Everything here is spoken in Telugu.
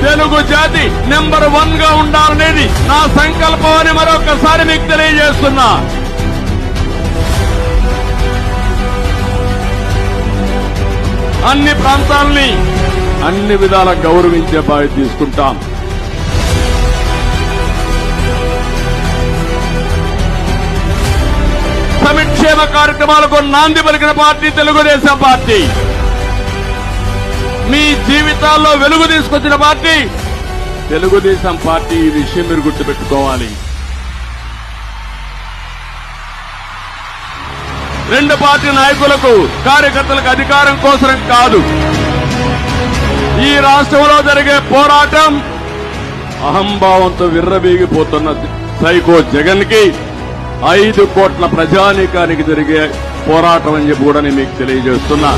తెలుగు జాతి నెంబర్ 1 గా ఉండాలనేది నా సంకల్పం అని మరొకసారి మీకు తెలియజేస్తున్నా. అన్ని ప్రాంతాలని అన్ని విధాల గౌరవించే బాధ్యత తీసుకుంటాం. సంక్షేమ కార్యక్రమాలకు నాంది పలికిన పార్టీ తెలుగుదేశం పార్టీ. మీ జీవితాల్లో వెలుగు తీసుకొచ్చిన పార్టీ తెలుగుదేశం పార్టీ. ఈ విషయం మీరు గుర్తుపెట్టుకోవాలి. రెండు పార్టీ నాయకులకు కార్యకర్తలకు అధికారం కోసం కాదు. ఈ రాష్ట్రంలో జరిగే పోరాటం అహంభావంతో విర్రవీగిపోతున్న సైకో జగన్ కి 5 కోట్ల ప్రజానీకానికి జరిగే పోరాటం అని చెప్పి కూడా నేను మీకు తెలియజేస్తున్నా.